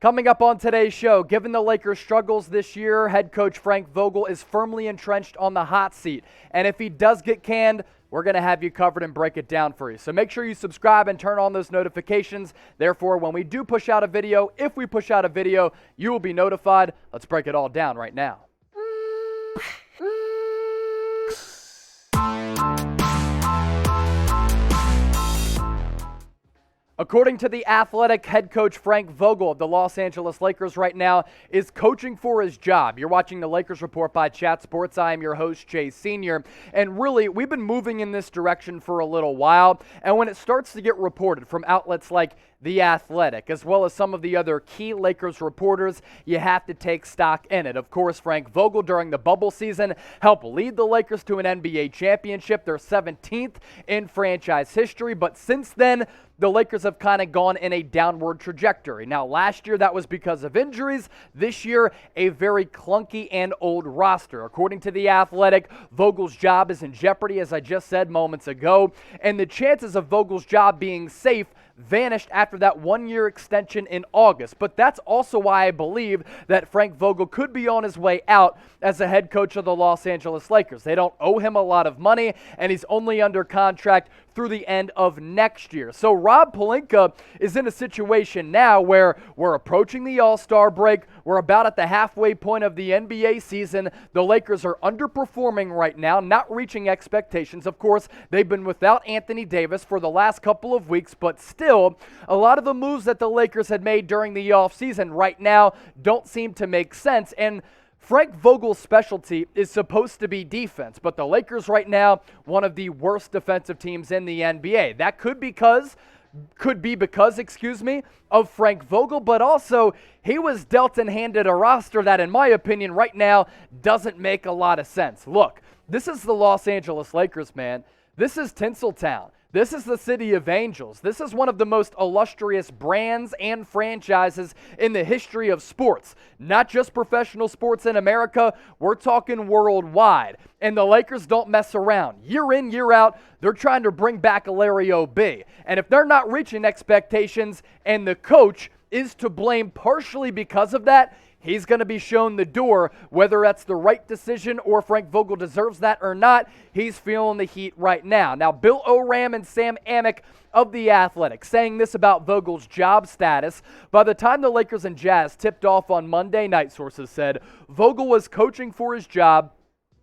Coming up on today's show, given the Lakers' struggles this year, head coach Frank Vogel is firmly entrenched on the hot seat. And if he does get canned, we're going to have you covered and break it down for you. So make sure you subscribe and turn on those notifications. Therefore, when we do push out a video, if we push out a video, you will be notified. Let's break it all down right now. According to The Athletic, head coach Frank Vogel of the Los Angeles Lakers right now is coaching for his job. You're watching the Lakers Report by Chat Sports. I am your host, Jay Sr. And really, we've been moving in this direction for a little while. And when it starts to get reported from outlets like The Athletic, as well as some of the other key Lakers reporters, you have to take stock in it. Of course, Frank Vogel during the bubble season helped lead the Lakers to an NBA championship, their 17th in franchise history. But since then, the Lakers have kind of gone in a downward trajectory. Now, last year, that was because of injuries. This year, a very clunky and old roster. According to The Athletic, Vogel's job is in jeopardy, as I just said moments ago, and the chances of Vogel's job being safe vanished after that one-year extension in August. But that's also why I believe that Frank Vogel could be on his way out as the head coach of the Los Angeles Lakers. They don't owe him a lot of money, and he's only under contract through the end of next year. So Rob Pelinka is in a situation now where we're approaching the All-Star break. We're about at the halfway point of the NBA season. The Lakers are underperforming right now, not reaching expectations. Of course, they've been without Anthony Davis for the last couple of weeks, but still, a lot of the moves that the Lakers had made during the offseason right now don't seem to make sense. And Frank Vogel's specialty is supposed to be defense, but the Lakers right now, one of the worst defensive teams in the NBA. That could be because of Frank Vogel, but also he was dealt and handed a roster that, in my opinion, right now doesn't make a lot of sense. Look, this is the Los Angeles Lakers, man. This is Tinseltown. This is the City of Angels. This is one of the most illustrious brands and franchises in the history of sports. Not just professional sports in America, we're talking worldwide. And the Lakers don't mess around. Year in, year out, they're trying to bring back Larry O.B. And if they're not reaching expectations and the coach is to blame partially because of that, he's going to be shown the door. Whether that's the right decision or Frank Vogel deserves that or not, he's feeling the heat right now. Now, Bill Oram and Sam Amick of The Athletic saying this about Vogel's job status. By the time the Lakers and Jazz tipped off on Monday night, sources said, Vogel was coaching for his job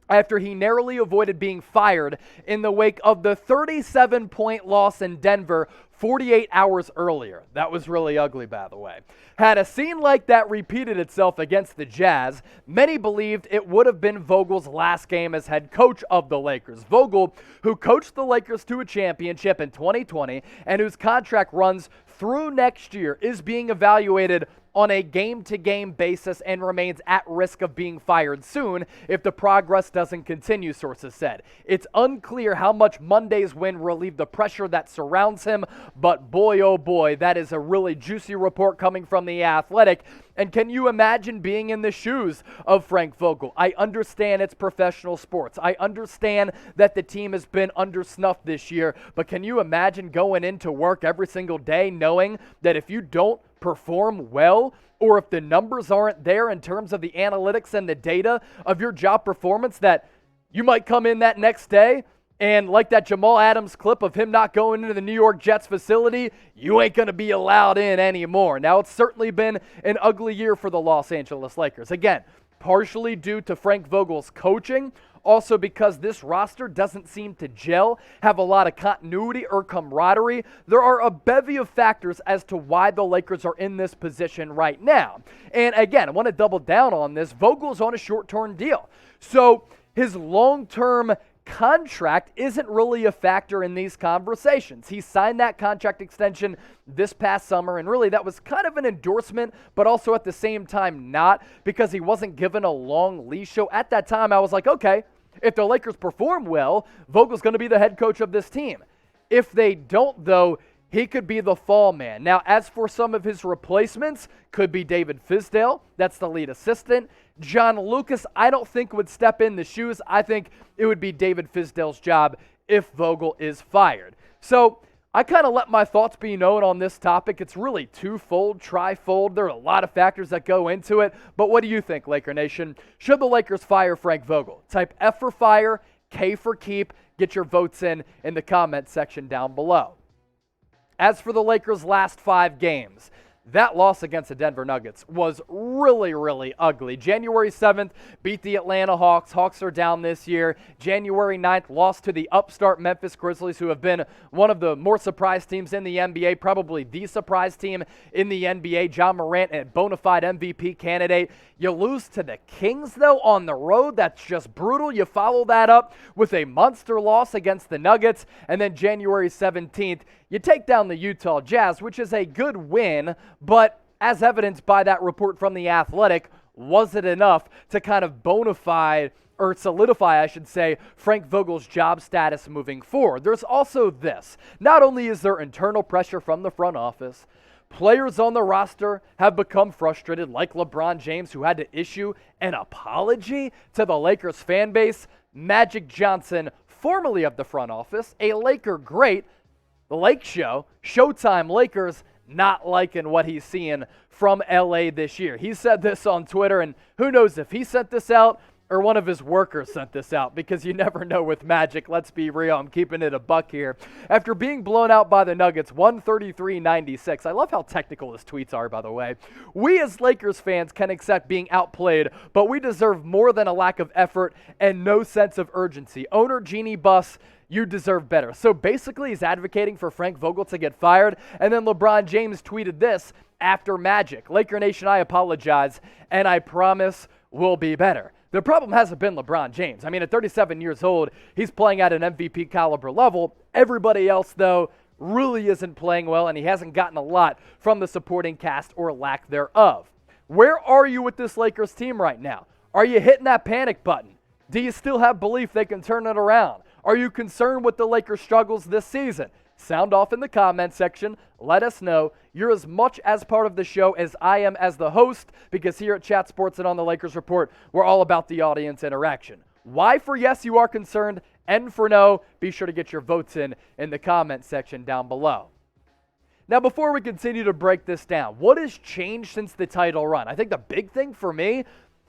after he narrowly avoided being fired in the wake of the 37-point loss in Denver 48 hours earlier. That was really ugly, by the way. Had a scene like that repeated itself against the Jazz, many believed it would have been Vogel's last game as head coach of the Lakers. Vogel, who coached the Lakers to a championship in 2020 and whose contract runs through next year, is being evaluated on a game-to-game basis and remains at risk of being fired soon if the progress doesn't continue, sources said. It's unclear how much Monday's win relieved the pressure that surrounds him, but boy, oh boy, that is a really juicy report coming from The Athletic. And can you imagine being in the shoes of Frank Vogel? I understand it's professional sports. I understand that the team has been under snuff this year, but can you imagine going into work every single day knowing that if you don't perform well, or if the numbers aren't there in terms of the analytics and the data of your job performance, that you might come in that next day and like that Jamal Adams clip of him not going into the New York Jets facility, you ain't going to be allowed in anymore. Now, it's certainly been an ugly year for the Los Angeles Lakers. Again, partially due to Frank Vogel's coaching, also because this roster doesn't seem to gel, have a lot of continuity or camaraderie. There are a bevy of factors as to why the Lakers are in this position right now. And again, I want to double down on this. Vogel's on a short-term deal. So his long-term contract isn't really a factor in these conversations. He signed that contract extension this past summer, and really that was kind of an endorsement, but also at the same time not, because he wasn't given a long leash. So at that time, I was like, okay, if the Lakers perform well, Vogel's going to be the head coach of this team. If they don't, though, he could be the fall man. Now, as for some of his replacements, could be David Fizdale. That's the lead assistant. John Lucas, I don't think would step in the shoes. I think it would be David Fizdale's job if Vogel is fired. So I kind of let my thoughts be known on this topic. It's really twofold, trifold. There are a lot of factors that go into it. But what do you think, Laker Nation? Should the Lakers fire Frank Vogel? Type F for fire, K for keep. Get your votes in the comment section down below. As for the Lakers' last 5 games, that loss against the Denver Nuggets was really, really ugly. January 7th, beat the Atlanta Hawks. Hawks are down this year. January 9th, lost to the upstart Memphis Grizzlies, who have been one of the more surprised teams in the NBA, probably the surprise team in the NBA. Ja Morant, a bona fide MVP candidate. You lose to the Kings, though, on the road. That's just brutal. You follow that up with a monster loss against the Nuggets. And then January 17th, you take down the Utah Jazz, which is a good win, but as evidenced by that report from The Athletic, was it enough to kind of bona fide, or solidify, I should say, Frank Vogel's job status moving forward? There's also this. Not only is there internal pressure from the front office, players on the roster have become frustrated, like LeBron James, who had to issue an apology to the Lakers fan base. Magic Johnson, formerly of the front office, a Laker great, the Lake Show, Showtime Lakers, not liking what he's seeing from LA this year. He said this on Twitter, and who knows if he sent this out or one of his workers sent this out, because you never know with Magic. Let's be real. I'm keeping it a buck here. After being blown out by the Nuggets, 133-96. I love how technical his tweets are, by the way. We as Lakers fans can accept being outplayed, but we deserve more than a lack of effort and no sense of urgency. Owner Jeannie Buss, you deserve better. So basically, he's advocating for Frank Vogel to get fired. And then LeBron James tweeted this after Magic. Laker Nation, I apologize, and I promise we'll be better. The problem hasn't been LeBron James. I mean, at 37 years old, he's playing at an MVP caliber level. Everybody else, though, really isn't playing well, and he hasn't gotten a lot from the supporting cast or lack thereof. Where are you with this Lakers team right now? Are you hitting that panic button? Do you still have belief they can turn it around? Are you concerned with the Lakers' struggles this season? Sound off in the comment section. Let us know. You're as much as part of the show as I am as the host, because here at Chat Sports and on the Lakers Report, we're all about the audience interaction. Y for yes, you are concerned. N for no. Be sure to get your votes in the comment section down below. Now, before we continue to break this down, what has changed since the title run? I think the big thing for me,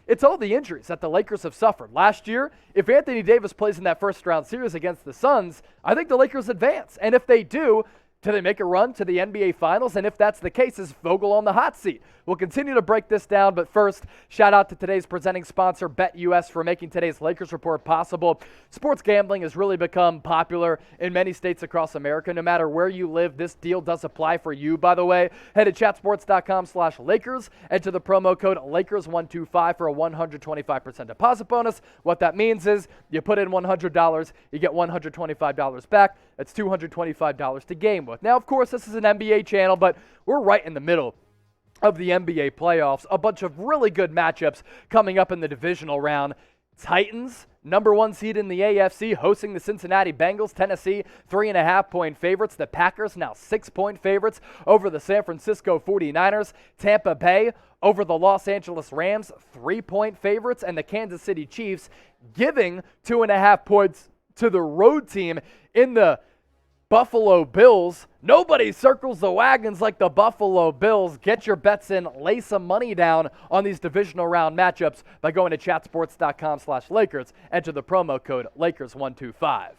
it's all the injuries that the Lakers have suffered. Last year, if Anthony Davis plays in that first-round series against the Suns, I think the Lakers advance. And if they do they make a run to the NBA Finals? And if that's the case, is Vogel on the hot seat? We'll continue to break this down, but first, shout out to today's presenting sponsor, BetUS, for making today's Lakers Report possible. Sports gambling has really become popular in many states across America. No matter where you live, this deal does apply for you, by the way. Head to chatsports.com/Lakers, enter the promo code Lakers125 for a 125% deposit bonus. What that means is you put in $100, you get $125 back. That's $225 to game with. Now, of course, this is an NBA channel, but we're right in the middle of the NBA playoffs. A bunch of really good matchups coming up in the divisional round. Titans, #1 seed in the AFC, hosting the Cincinnati Bengals. Tennessee, 3.5-point favorites. The Packers, now 6-point favorites over the San Francisco 49ers. Tampa Bay over the Los Angeles Rams, 3-point favorites. And the Kansas City Chiefs giving 2.5 points to the road team in the Buffalo Bills. Nobody circles the wagons like the Buffalo Bills. Get your bets in, lay some money down on these divisional round matchups by going to chatsports.com/Lakers. Enter the promo code Lakers125.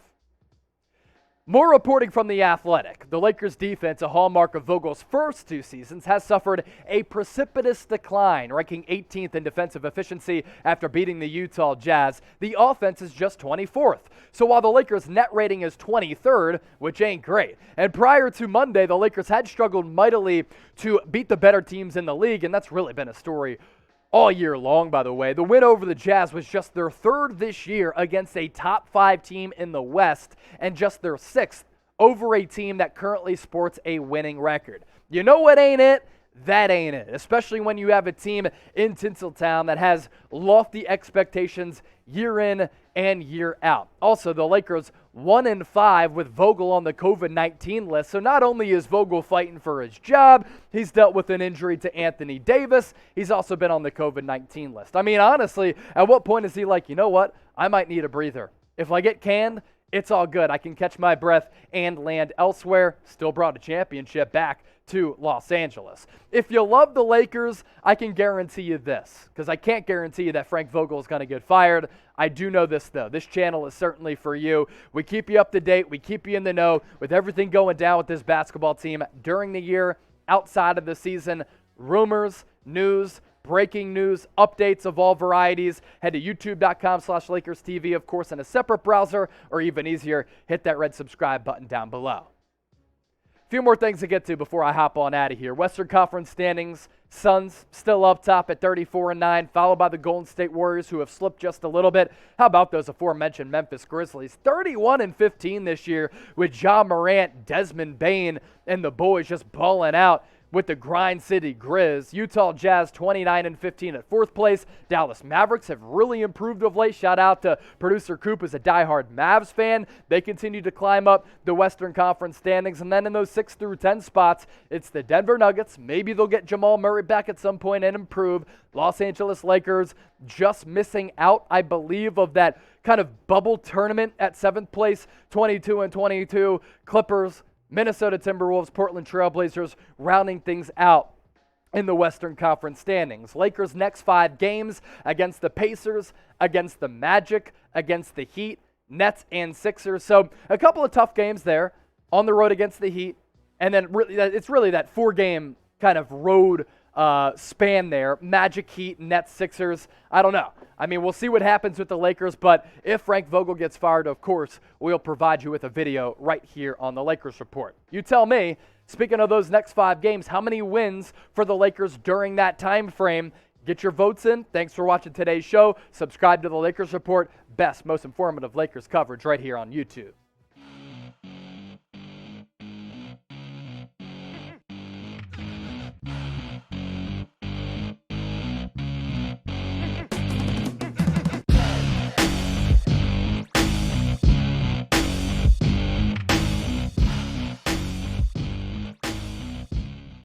More reporting from The Athletic. The Lakers defense, a hallmark of Vogel's first 2 seasons, has suffered a precipitous decline, ranking 18th in defensive efficiency after beating the Utah Jazz. The offense is just 24th. So while the Lakers' net rating is 23rd, which ain't great, and prior to Monday, the Lakers had struggled mightily to beat the better teams in the league, and that's really been a story all year long, by the way. The win over the Jazz was just their 3rd this year against a top 5 team in the West, and just their 6th over a team that currently sports a winning record. You know what ain't it? That ain't it, especially when you have a team in Tinseltown that has lofty expectations year in and year out. Also, the Lakers 1-5 with Vogel on the COVID-19 list. So not only is Vogel fighting for his job, he's dealt with an injury to Anthony Davis. He's also been on the COVID-19 list. I mean, honestly, at what point is he like, you know what? I might need a breather. If I get canned, It's all good. I can catch my breath and land elsewhere. Still brought a championship back to Los Angeles. If you love the Lakers, I can guarantee you this, because I can't guarantee you that Frank Vogel is going to get fired. I do know this, though. This channel is certainly for you. We keep you up to date. We keep you in the know with everything going down with this basketball team during the year, outside of the season, rumors, news, breaking news, updates of all varieties. Head to youtube.com/LakersTV, of course, in a separate browser, or even easier, hit that red subscribe button down below. A few more things to get to before I hop on out of here. Western Conference standings, Suns still up top at 34-9, followed by the Golden State Warriors, who have slipped just a little bit. How about those aforementioned Memphis Grizzlies? 31-15 this year with Ja Morant, Desmond Bane, and the boys just balling out with the Grind City Grizz. Utah Jazz 29-15 at fourth place. Dallas Mavericks have really improved of late. Shout out to producer Coop, who's a diehard Mavs fan. They continue to climb up the Western Conference standings. And then in those 6 through 10 spots, it's the Denver Nuggets. Maybe they'll get Jamal Murray back at some point and improve. Los Angeles Lakers just missing out, I believe, of that kind of bubble tournament at 7th place, 22-22. Clippers, Minnesota Timberwolves, Portland Trailblazers rounding things out in the Western Conference standings. Lakers' next 5 games against the Pacers, against the Magic, against the Heat, Nets, and Sixers. So a couple of tough games there on the road against the Heat. And then it's really that 4-game kind of road span there. Magic, Heat, Nets, Sixers. I don't know. I mean, we'll see what happens with the Lakers, but if Frank Vogel gets fired, of course, we'll provide you with a video right here on the Lakers Report. You tell me, speaking of those next 5 games, how many wins for the Lakers during that time frame? Get your votes in. Thanks for watching today's show. Subscribe to the Lakers Report. Best, most informative Lakers coverage right here on YouTube.